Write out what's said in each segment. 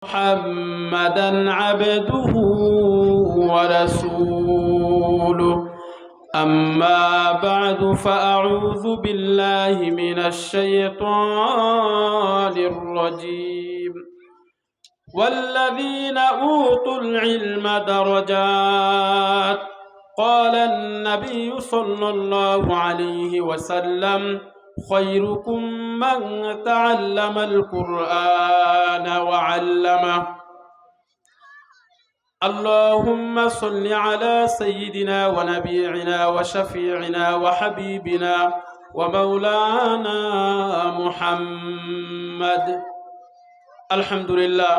محمدا عبده ورسوله. أما بعد فأعوذ بالله من الشيطان الرجيم. والذين أوتوا العلم درجات. قال النبي صلى الله عليه وسلم: خيركم من تعلم القرآن وعلمه. اللهم صل على سيدنا ونبينا وشفيعنا وحبيبنا ومولانا محمد. الحمد لله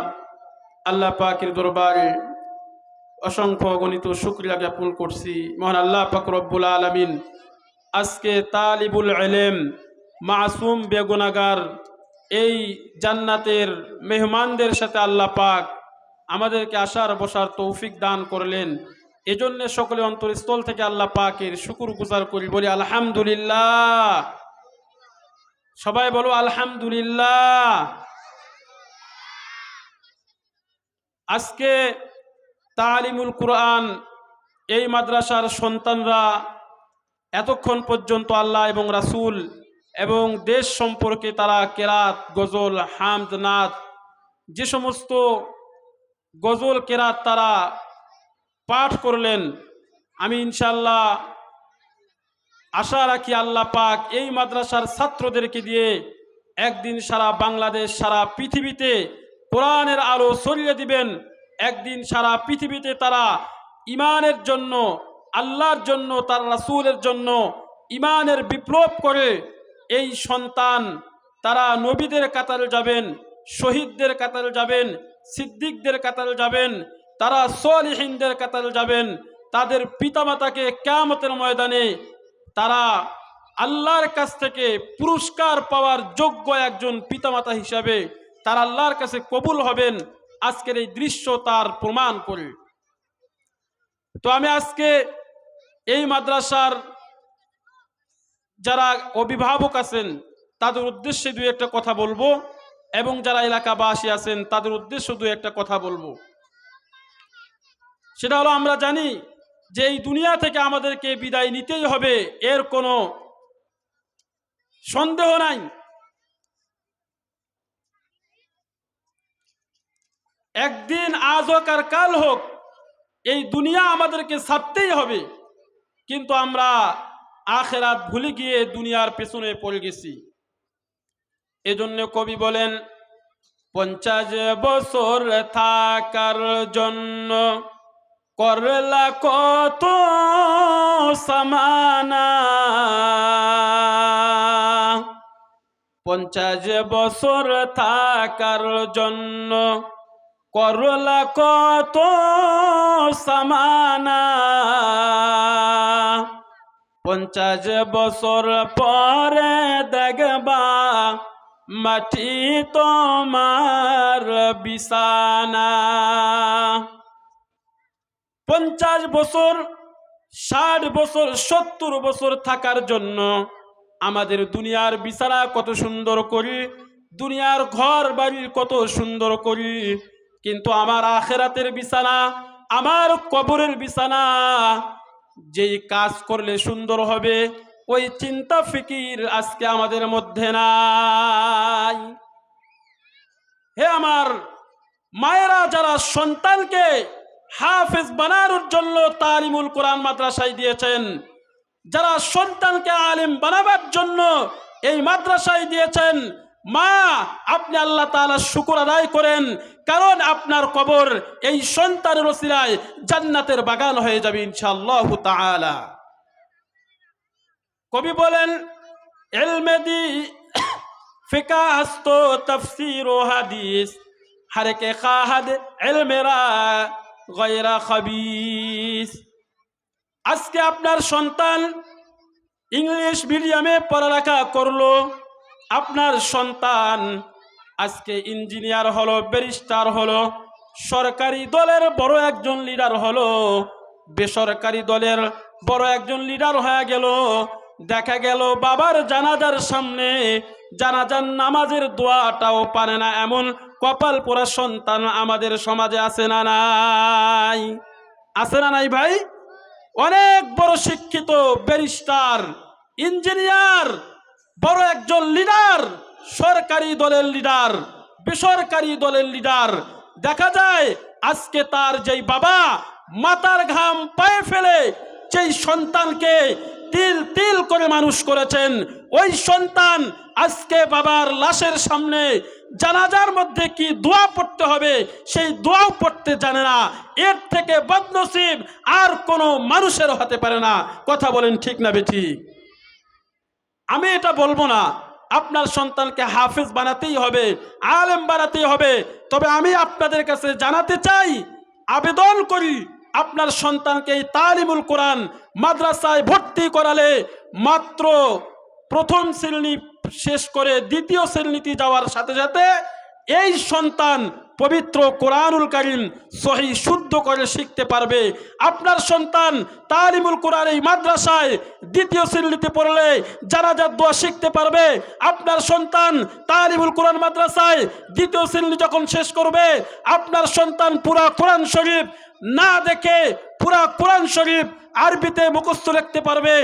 আল্লাহ পাকের দরবারে অসংখ্য গণিত শুকরিয়া জ্ঞাপন করছি। মহান আল্লাহ পাক রব্বুল আলামিন আজকে তালিবুল ইলম মাসুম বেগুনাহগার এই জান্নাতের মেহমানদের সাথে আল্লাহ পাক আমাদেরকে আসার বসার তৌফিক দান করলেন। এজন্য সকলে অন্তরস্থল থেকে আল্লাহ পাকের শুকর গুজার করি, বলি আলহামদুলিল্লাহ। সবাই বলো আলহামদুলিল্লাহ। আজকে তালিমুল কুরআন এই মাদ্রাসার সন্তানরা এতক্ষণ পর্যন্ত আল্লাহ এবং রাসূল এবং দেশ সম্পর্কে তারা কেরাত, গজল, হামদ, নাত, যে সমস্ত গজল কেরাত তারা পাঠ করলেন, আমি ইনশাআল্লাহ আশা রাখি আল্লাহ পাক এই মাদ্রাসার ছাত্রদেরকে দিয়ে একদিন সারা বাংলাদেশ, সারা পৃথিবীতে কোরআনের আলো ছড়িয়ে দিবেন। একদিন সারা পৃথিবীতে তারা ইমানের জন্য, আল্লাহর জন্য, তার রাসূলের জন্য ইমানের বিপ্লব করে এই সন্তান তারা নবীদের কাতারে যাবেন, শহীদদের কাতারে যাবেন, সিদ্দিকদের কাতারে যাবেন, তারা সলিহিনদের কাতারে যাবেন। তাদের পিতামাতাকে কিয়ামতের ময়দানে তারা আল্লাহর কাছ থেকে পুরস্কার পাওয়ার যোগ্য একজন পিতামাতা হিসাবে তারা আল্লাহর কাছে কবুল হবেন। আজকের এই দৃশ্য তার প্রমাণ করে। তো আমি আজকে এই মাদ্রাসার যারা অভিভাবক আছেন তাদের উদ্দেশ্যে দুই একটা কথা বলবো, এবং যারা এলাকাবাসী আছেন তাদের উদ্দেশ্যে দুই একটা কথা বলবো। সেটা হলো, আমরা জানি যে এই দুনিয়া থেকে আমাদেরকে বিদায় নিতেই হবে, এর কোনো সন্দেহ নাই। একদিন আজ হোক আর কাল হোক এই দুনিয়া আমাদেরকে ছাড়তেই হবে, কিন্তু আমরা আখিরাত ভুলে গিয়ে দুনিয়ার পেছনে পড়ে গেছি। এজন্য কবি বলেন, 50 বছর থাকার জন্য করলা কত সামানা, 50 বছর থাকার জন্য করলা কত সামানা, 50 বছর পরে দেখবা মাটি তোমার বিছানা। 50 বছর, 60 বছর, 70 বছর থাকার জন্য আমাদের দুনিয়ার বিছানা কত সুন্দর করি, দুনিয়ার ঘর বাড়ি কত সুন্দর করি, কিন্তু আমার আখিরাতের বিছানা, আমার কবরের বিছানা যেই কাজ করলে সুন্দর হবে ওই চিন্তা ফিকির আজকে আমাদের মধ্যে নাই। হে আমার মায়েরা, যারা সন্তানকে হাফেজ বানানোর জন্য তালিমুল কোরআন মাদ্রাসায় দিয়েছেন, যারা সন্তানকে আলেম বানাবার জন্য এই মাদ্রাসায় দিয়েছেন, মা আপনি আল্লাহ তাআলার শুকর আদায় করেন, কারণ আপনার কবর এই সন্তানের ওসিলায় জান্নাতের বাগান হয়ে যাবে ইনশাআল্লাহ তাআলা। কবি বলেন, ইলমে দি ফিকাহ হস্ত তাফসীর ও হাদিস, হর কে খাহাদ ইলমেরা গায়রা খবিস। আজকে আপনার সন্তান ইংলিশ মিডিয়ামে পড়ালেখা করলো, আপনার সন্তান আজকে ইঞ্জিনিয়ার হলো, ব্যারিস্টার হলো, সরকারি দলের বড় একজন লিডার হলো, বেসরকারি দলের বড় একজন লিডার হয়ে গেল। দেখা গেল বাবার জানাজার সামনে জানাজার নামাজের দোয়াটাও পারে না, এমন কপাল পোড়া সন্তান আমাদের সমাজে আছে না নাই? আছে না নাই ভাই? অনেক বড় শিক্ষিত, ব্যারিস্টার, ইঞ্জিনিয়ার, বড় একজন লিডার, সরকারি দলের লিডার, বেসরকারি দলের লিডার, দেখা যায় আজকে তার যেই বাবা মাথার ঘাম পায়ে ফেলে যেই সন্তানকে তিল তিল করে মানুষ করেছেন, ওই সন্তান আজকে বাবার লাশের সামনে জানাজার মধ্যে কি দোয়া পড়তে হবে সেই দোয়াও পড়তে জানে না। এর থেকে বদনসিব আর কোনো মানুষের হতে পারে না। কথা বলেন ঠিক না বেঠিক? আমি এটা বলবো না আপনার সন্তানকে হাফেজ বানাতেই হবে, আলেম বানাতেই হবে, তবে আমি আপনাদের কাছে জানাতে চাই, আবেদন করি, আপনার সন্তানকে এই তালিমুল কোরআন মাদ্রাসায় ভর্তি করালে মাত্র প্রথম শ্রেণী শেষ করে দ্বিতীয় শ্রেণীতে যাওয়ার সাথে সাথে এই সন্তান পবিত্র কোরআনুল কারীম সহি শুদ্ধ করে শিখতে পারবে। আপনার সন্তান তালিমুল কোরআন এই মাদ্রাসায় দ্বিতীয় শ্রেণীতে পড়লে জানাজার দোয়া শিখতে পারবে। আপনার সন্তান তালিমুল কোরআন মাদ্রাসায় দ্বিতীয় শ্রেণী যখন শেষ করবে, আপনার সন্তান পুরা কোরআন শরীফ না দেখে পুরা কোরআন শরীফ আরবিতে মুখস্থ রাখতে পারবে।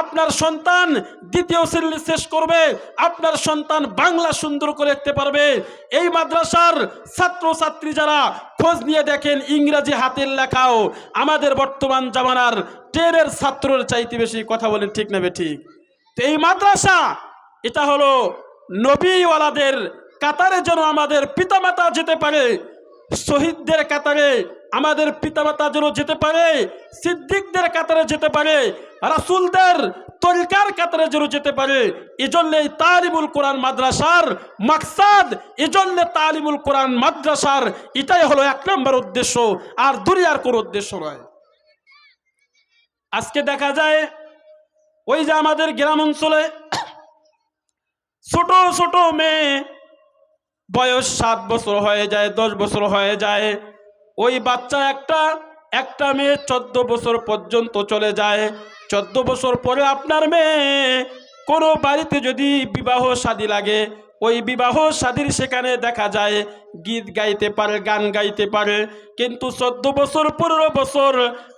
আপনার সন্তান দ্বিতীয় শ্রেণী শেষ করবে, আপনার সন্তান বাংলা সুন্দর করে লিখতে পারবে। এই মাদ্রাসার ছাত্রছাত্রী যারা খোঁজ নিয়ে দেখেন, ইংরেজি হাতের লেখাও আমাদের বর্তমান জামানার 10-এর ছাত্রের চাইতে বেশি। কথা বলেন ঠিক না বেঠিক? তো এই মাদ্রাসা এটা হলো নবীওয়ালাদের কাতারে যেন আমাদের পিতামাতা যেতে পারে, শহীদদের কাতারে আমাদের পিতামাতা যেন যেতে পারে, সিদ্দিকদের কাতারে যেতে পারে, রাসূলদের তরিকার কাতারে যেন যেতে পারে। এজন্য এই তালিমুল কোরআন মাদ্রাসার মাকসাদ, এজন্য তালিমুল কোরআন মাদ্রাসার এটাই হলো 1 নম্বর উদ্দেশ্য, আর দুনিয়ার কোনো উদ্দেশ্য নয়। আজকে দেখা যায় ওই যে আমাদের গ্রাম অঞ্চলে ছোট ছোট মেয়ে, বয়স 7 বছর হয়ে যায়, 10 বছর হয়ে যায়, ওই বাচ্চা একটা মেয়ে 14 বছর পর্যন্ত চলে যায়। 14 বছর পরে আপনার মেয়ে কোনো বাড়িতে যদি বিবাহ শাদী লাগে, ওই বিবাহ শাদীর সেখানে দেখা যায় গীত গাইতে পারে, গান গাইতে পারে, কিন্তু 14 বছর 15 বছর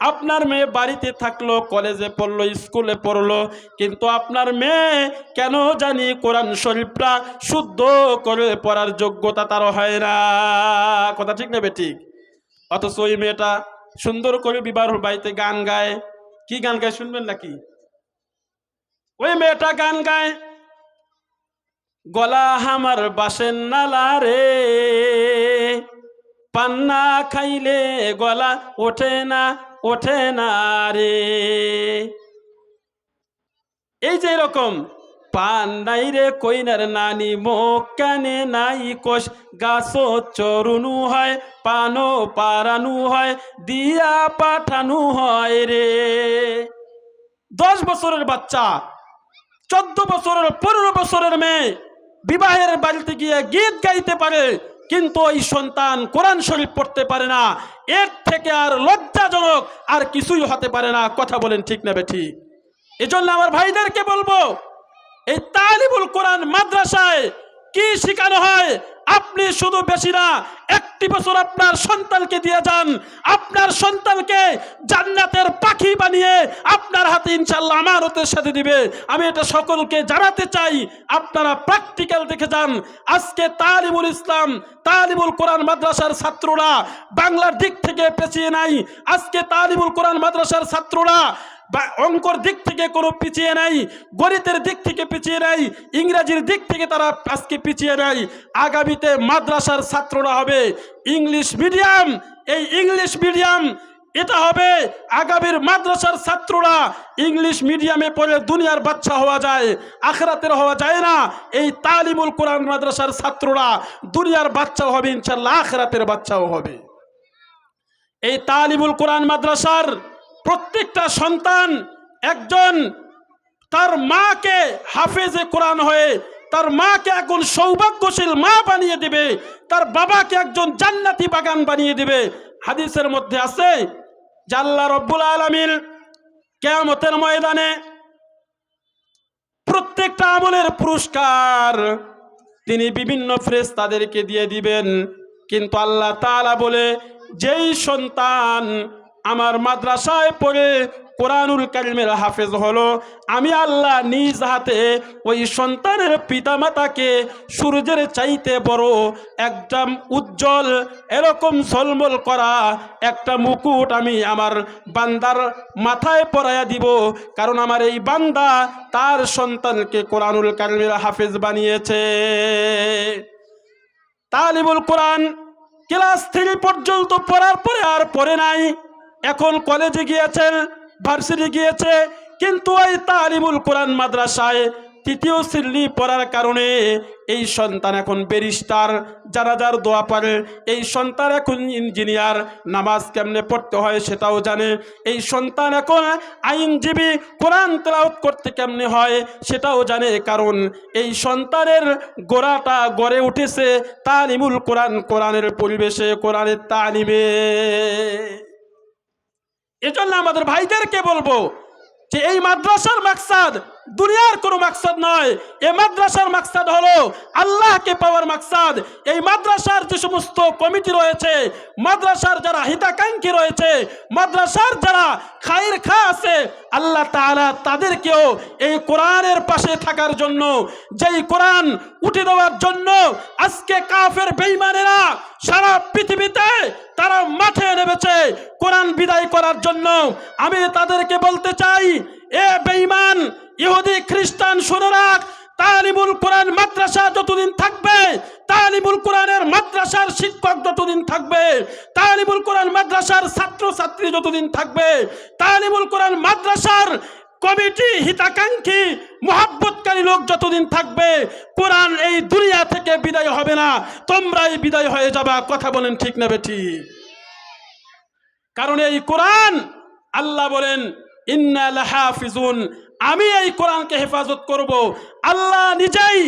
আপনার মেয়ে বাড়িতে থাকলো, কলেজে পড়লো, স্কুলে পড়লো, কিন্তু আপনার মেয়ে কেন জানি কোরআন শরীফটা শুদ্ধ করে পড়ার যোগ্যতা তার হয় না। কথা ঠিক না বেঠিক? অথচ ওই মেয়েটা সুন্দর করে বিবাহ বাড়িতে গান গায়। কি গান গায় শুনবেন নাকি? ওই মেয়েটা গান গায়, গলা হামার বাসের নালা রে, পান্না খাইলে গলা ওঠে না রে। এই যে এরকম পান নাই রে কইনার নানি, মুখ কানে নাই কোষ, গাছ চরুনু হয়, পানো পারানু হয়, দিয়া পাঠানু হয় রে। 10 বছরের বাচ্চা, 14 বছরের 15 বছরের মেয়ে বিবাহের বাড়িতে গিয়ে গীত গাইতে পারে, কিন্তু ওই সন্তান কোরআন শরীফ পড়তে পারে না। এর থেকে আর লজ্জাজনক আর কিছুই হতে পারে না। কথা বলেন ঠিক না বেঠিক? এজন্য আমার ভাইদেরকে বলবো, এই তালিমুল কোরআন মাদ্রাসায় কি শেখানো হয়, আপনি শুধু বেশি না 1টি বছর আপনার সন্তানকে দিয়ে যান, আপনার সন্তানকে জান্নাতের পাখি বানিয়ে আপনার হাতে ইনশাআল্লাহ আমানতের সাথে দিবে। আমি এটা সকলকে জানাতে চাই, আপনারা প্র্যাকটিক্যাল দেখে যান। আজকে তালিমুল ইসলাম, তালিমুল কোরআন মাদ্রাসার ছাত্ররা বাংলার দিক থেকে পিছিয়ে নাই। আজকে তালিমুল কোরআন মাদ্রাসার ছাত্ররা অঙ্কর দিক থেকে কোনো পিছিয়ে নাই, গণিতের দিক থেকে পিছিয়ে নাই, ইংরেজির দিক থেকে তারা আজকে পিছিয়ে নাই। আগামীতে মাদ্রাসার ছাত্ররা হবে ইংলিশ মিডিয়াম। এই ইংলিশ মিডিয়াম এটা হবে আগামীর মাদ্রাসার ছাত্ররা ইংলিশ মিডিয়ামে পড়ে দুনিয়ার বাচ্চা হওয়া যায়, আখিরাতের হওয়া যায় না। এই তালিমুল কোরআন মাদ্রাসার ছাত্ররা দুনিয়ার বাচ্চাও হবে, ইনশাআল্লাহ আখিরাতের বাচ্চাও হবে। এই তালিমুল কোরআন মাদ্রাসার প্রত্যেকটা সন্তান একজন তার মাকে হাফেজে কোরআন হয়ে তার মাকে একজন সৌভাগ্যশীল মা বানিয়ে দিবে, তার বাবাকে একজন জান্নাতি বাগান বানিয়ে দিবে। হাদিসের মধ্যে আছে যে আল্লাহ রব্বুল আলামিন কিয়ামতের ময়দানে প্রত্যেকটা আমলের পুরস্কার তিনি বিভিন্ন ফেরেশতাদেরকে দিয়ে দিবেন। কিন্তু আল্লাহ তাআলা বলে, যেই সন্তান আমার মাদ্রাসায় পড়ে কোরআনুল কারীমের হাফেজ হলো, আমি আল্লাহ নিজ হাতে ওই সন্তানের পিতামাতাকে সূর্যের চাইতে বড় একটা উজ্জ্বল এরকম ঝলমল করা একটা মুকুট আমি আমার বান্দার মাথায় পরাইয়া দিব। কারণ আমার এই বান্দা তার সন্তানকে কোরআনুল কারীমের হাফেজ বানিয়েছে। তালিবুল কোরআন ক্লাস 3 পর্যন্ত পড়ার পরে আর পড়ে নাই, এখন কলেজে গিয়েছেন, ভার্সিটি গিয়েছে, কিন্তু ওই তালিবুল কোরআন মাদ্রাসায় 3য় শ্রেণী পড়ার কারণে এই সন্তান এখন ব্যারিস্টার, জানাজার দোয়া পড়ে। এই সন্তান এখন ইঞ্জিনিয়ার, নামাজ কেমনে পড়তে হয় সেটাও জানে। এই সন্তান এখন আইনজীবী, কোরআন তেলাওয়াত করতে কেমনে হয় সেটাও জানে। কারণ এই সন্তানের গোড়াটা গড়ে উঠেছে তালিমুল কোরআন, কোরআনের পরিবেশে, কোরআনের তালিমে। এজন্য আমাদের ভাইদেরকে বলবো যে এই মাদ্রাসার মাকসাদ দুনিয়ার কোনো মাকসাদ নয়। এই মাদ্রাসার মাকসাদ হলো আল্লাহকে পাওয়ার মাকসাদ। এই মাদ্রাসার যে সমস্ত কমিটি রয়েছে, মাদ্রাসার যারা হিতাকাঙ্ক্ষী রয়েছে, মাদ্রাসার যারা খায়ের খা আছে, আল্লাহ তাআলা তাদেরকেও এই কোরআনের পাশে থাকার জন্য, যেই কোরআন উঠে দেওয়ার জন্য আজকে কাফের বেঈমানেরা সারা পৃথিবীতে তারা মাঠে নেমেছে কোরআন বিদায় করার জন্য। আমি তাদেরকে বলতে চাই, এ বেঈমান ইহুদি খ্রিস্টান, শুনে রাখ, তালিমুল কোরআন মাদ্রাসা যতদিন থাকবে, তালিমুল কোরআনের মাদ্রাসার শিক্ষক যতদিন থাকবে, তালিমুল কোরআন মাদ্রাসার ছাত্র ছাত্রী যতদিন থাকবে, তালিমুল কোরআন মাদ্রাসার কমিটি হিতাকাঙ্ক্ষী মোহাব্বতকারী লোক যতদিন থাকবে, কোরআন এই দুনিয়া থেকে বিদায় হবে না। তোমরাই বিদায় হয়ে যাবা। কথা বলেন ঠিক না বেঠিক? কারণ এই কোরআন আল্লাহ বলেন, ইন্না লাহাফিজুন, আমি এই কোরআনকে হেফাজত করব। আল্লাহ নিজেই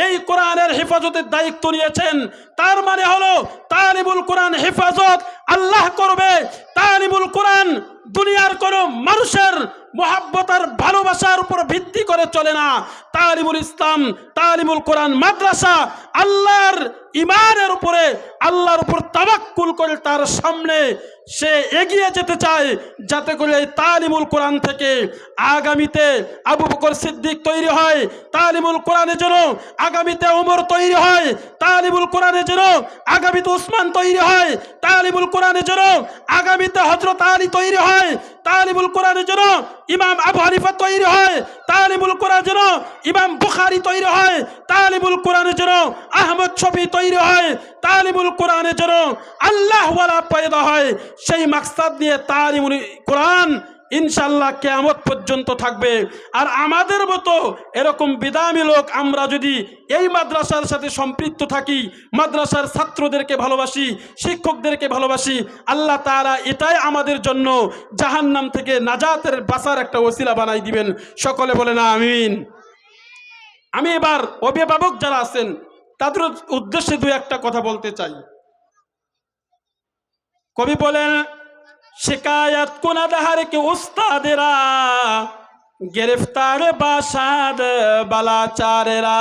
এই কোরআনের হেফাজতের দায়িত্ব নিয়েছেন। তার মানে হলো তালিমুল কোরআন হেফাজত আল্লাহ করবে। তালিমুল কোরআন দুনিয়ার কোনো মানুষের মোহাব্বত আর ভালোবাসার উপর ভিত্তি করে চলে না। তালিমুল ইসলাম, তালিমুল কোরআন মাদ্রাসা আল্লাহর ইমানের উপরে, আল্লাহর উপর তাওয়াক্কুল করে তার সামনে সে এগিয়ে যেতে চায়, যাতে করে তালিমুল কোরআন থেকে আগামীতে আবু বকর সিদ্দিক তৈরি হয়, তালিমুল কোরআনে যেন আগামীতে ওমর তৈরি হয়, তালিমুল কোরআনে যেন আগামীতে উসমান তৈরি হয়, তালিমুল কোরআনে যেন আগামীতে হযরত আলী তৈরি হয়, তালিমুল কোরআনে যেন ইমাম আবু হানিফা তৈরি হয়, তালিমুল কোরআন যেন ইমাম বুখারী তৈরি হয়, তালিমুল কোরআনে যেন আহমদ শফি তৈরি হয়, তালিমুল কোরআনে যেন আল্লাহ ওয়ালা পয়দা হয়। সেই মাকসাদ নিয়ে তালিমুল কোরআন ইনশাআল্লাহ কিয়ামত পর্যন্ত থাকবে। আর আমাদের মতো এরকম বিদামী লোক আমরা যদি এই মাদ্রাসার সাথে সম্পৃক্ত থাকি, মাদ্রাসার ছাত্রদেরকে ভালোবাসি, শিক্ষকদেরকে ভালোবাসি, আল্লাহ তাআলা এটাই আমাদের জন্য জাহান্নাম থেকে নাজাতের বাঁচার একটা ওসিলা বানাই দিবেন। সকলে বলেন আমিন। আমি এবার অভিভাবক যারা আছেন তাদের উদ্দেশ্যে দুই একটা কথা বলতে চাই। কবি বলেন, শিকায়ত কুনাদাহার কে উস্তাদেরা, গ্রেফতার বাসাদ বালাচারেরা।